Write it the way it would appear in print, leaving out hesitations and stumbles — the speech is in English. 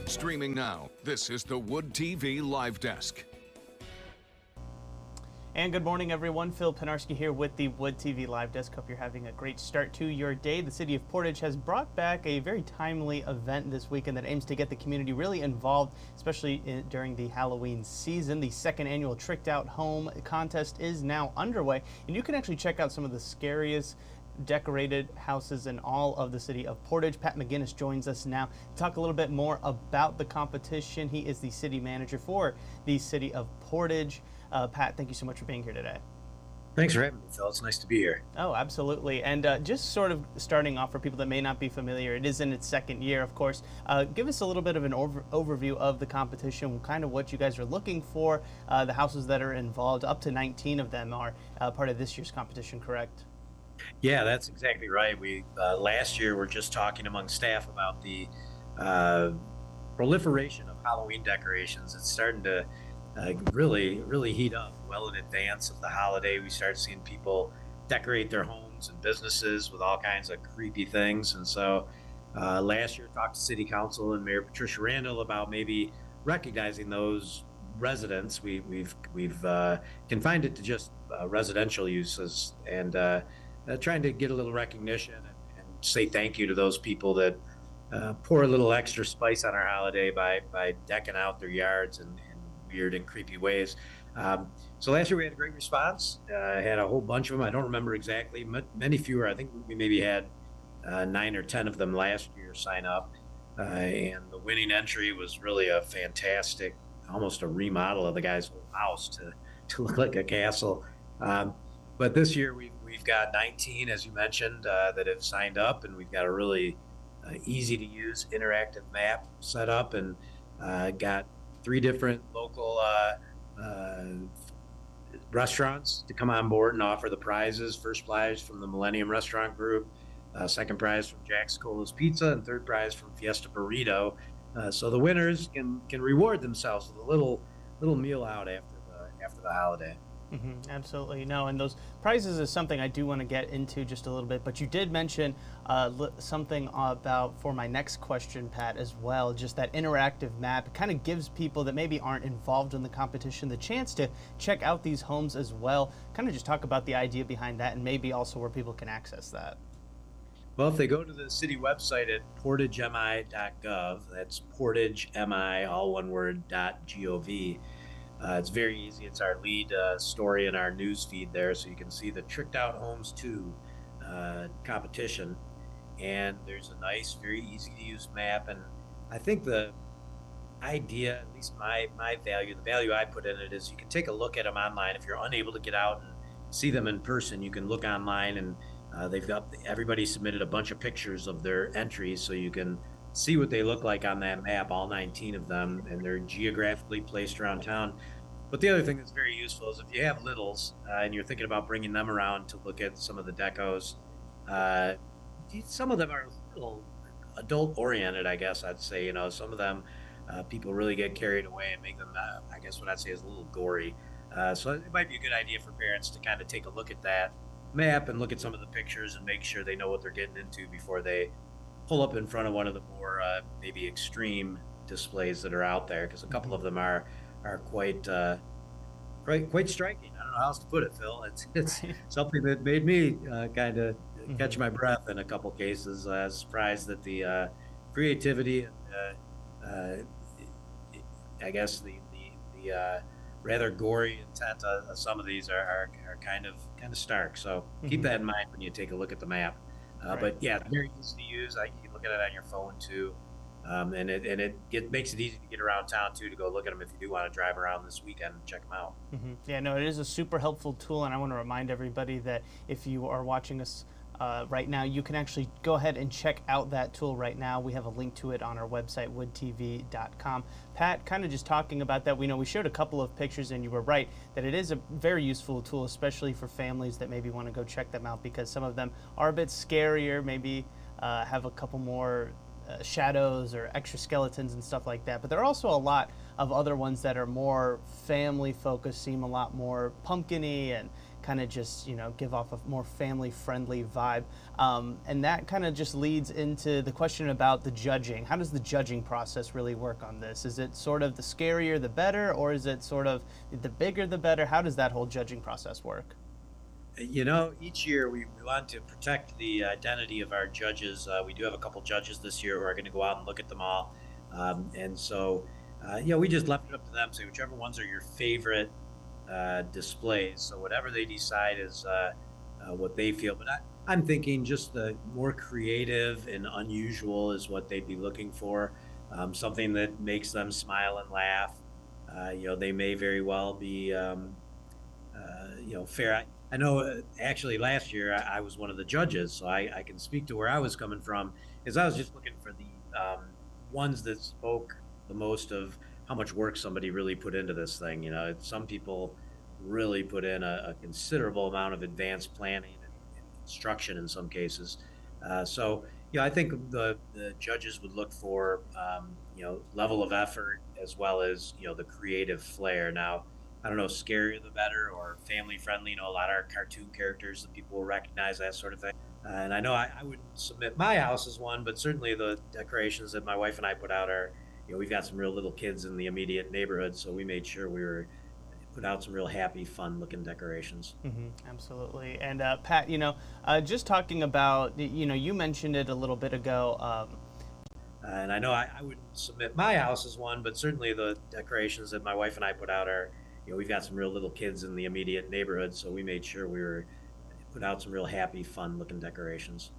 Streaming now, this is the Wood TV Live Desk. And good morning, everyone. Phil Penarski here with the Wood TV Live Desk. Hope you're having a great start to your day. The city of Portage has brought back a very timely event this weekend that aims to get the community really involved, especially during the Halloween season. The second annual Tricked Out Home contest is now underway, and you can actually check out some of the scariest decorated houses in all of the city of Portage. Pat McGinnis joins us now to talk a little bit more about the competition. He is the city manager for the city of Portage. Pat, thank you so much for being here today. Thanks for having me, Phil. It's nice to be here. Oh, absolutely. And just sort of starting off for people that may not be familiar, it is in its second year, of course. Give us a little bit of an overview of the competition, kind of what you guys are looking for. The houses that are involved, up to 19 of them are part of this year's competition, correct? Yeah, that's exactly right. We last year were just talking among staff about the proliferation of Halloween decorations. It's starting to really heat up well in advance of the holiday. We start seeing people decorate their homes and businesses with all kinds of creepy things. And so last year, talked to City Council and Mayor Patricia Randall about maybe recognizing those residents. We've confined it to just residential uses and trying to get a little recognition and say thank you to those people that pour a little extra spice on our holiday by decking out their yards in weird and creepy ways. So last year we had a great response. Had a whole bunch of them. I don't remember exactly, many fewer. I think we maybe had 9 or 10 of them last year sign up. And the winning entry was really a fantastic, almost a remodel of the guy's whole house to look like a castle. But this year we've got 19, as you mentioned, that have signed up, and we've got a really easy to use interactive map set up, and got 3 different local restaurants to come on board and offer the prizes. First prize from the Millennium Restaurant Group, second prize from Jack's Cola's Pizza, and third prize from Fiesta Burrito. So the winners can reward themselves with a little meal out after the holiday. Mm-hmm, absolutely. No, and those prizes is something I do want to get into just a little bit, but you did mention something about, for my next question, Pat, as well, just that interactive map. It kind of gives people that maybe aren't involved in the competition the chance to check out these homes as well. Kind of just talk about the idea behind that and maybe also where people can access that. Well, if they go to the city website at portagemi.gov, that's portagemi, all one word, .gov. It's very easy. It's our lead story in our news feed there, so you can see the Tricked Out Homes 2 competition. And there's a nice, very easy to use map. And I think the idea, at least the value I put in it, is you can take a look at them online. If you're unable to get out and see them in person, you can look online, and everybody submitted a bunch of pictures of their entries, so you can see what they look like on that map, all 19 of them, and they're geographically placed around town. But the other thing that's very useful is if you have littles and you're thinking about bringing them around to look at some of the decos, some of them are a little adult-oriented, I guess I'd say. Some of them people really get carried away and make them, I guess what I'd say is a little gory. So it might be a good idea for parents to kind of take a look at that map and look at some of the pictures and make sure they know what they're getting into before they pull up in front of one of the more maybe extreme displays that are out there, because a couple of them are quite striking. I don't know how else to put it, Phil. It's something that made me kind of catch my breath in a couple cases. I was surprised that the creativity and I guess the rather gory intent of some of these are kind of stark. So keep that in mind when you take a look at the map. Right. But yeah, very easy to use. You can look at it on your phone too, and it makes it easy to get around town too, to go look at them if you do want to drive around this weekend and check them out. Mm-hmm. Yeah, no, it is a super helpful tool, and I want to remind everybody that if you are watching us right now, you can actually go ahead and check out that tool right now. We have a link to it on our website, woodtv.com. Pat, kind of just talking about that, we showed a couple of pictures, and you were right that it is a very useful tool, especially for families that maybe want to go check them out, because some of them are a bit scarier, maybe have a couple more shadows or extra skeletons and stuff like that. But there are also a lot of other ones that are more family focused, seem a lot more pumpkin-y and kind of just, give off a more family friendly vibe. And that kind of just leads into the question about the judging. How does the judging process really work on this? Is it sort of the scarier the better, or is it sort of the bigger the better? How does that whole judging process work? Each year we want to protect the identity of our judges. We do have a couple judges this year who are going to go out and look at them all. And so, we just left it up to them. Say whichever ones are your favorite displays. So whatever they decide is what they feel. But I'm thinking just the more creative and unusual is what they'd be looking for. Something that makes them smile and laugh. They may very well be, fair. I know actually last year I was one of the judges, so I can speak to where I was coming from. Is I was just looking for the ones that spoke the most of how much work somebody really put into this thing. Some people really put in a considerable amount of advanced planning and construction in some cases. I think the judges would look for level of effort as well as the creative flair. Now, I don't know, scarier the better or family friendly. A lot of our cartoon characters that people will recognize, that sort of thing. And I know I wouldn't submit my house as one, but certainly the decorations that my wife and I put out are, we've got some real little kids in the immediate neighborhood, so we made sure we put out some real happy, fun-looking decorations. Absolutely. And Pat, just talking about, you mentioned it a little bit ago. And I know I wouldn't submit my house as one, but certainly the decorations that my wife and I put out are, we've got some real little kids in the immediate neighborhood, so we made sure we put out some real happy, fun-looking decorations.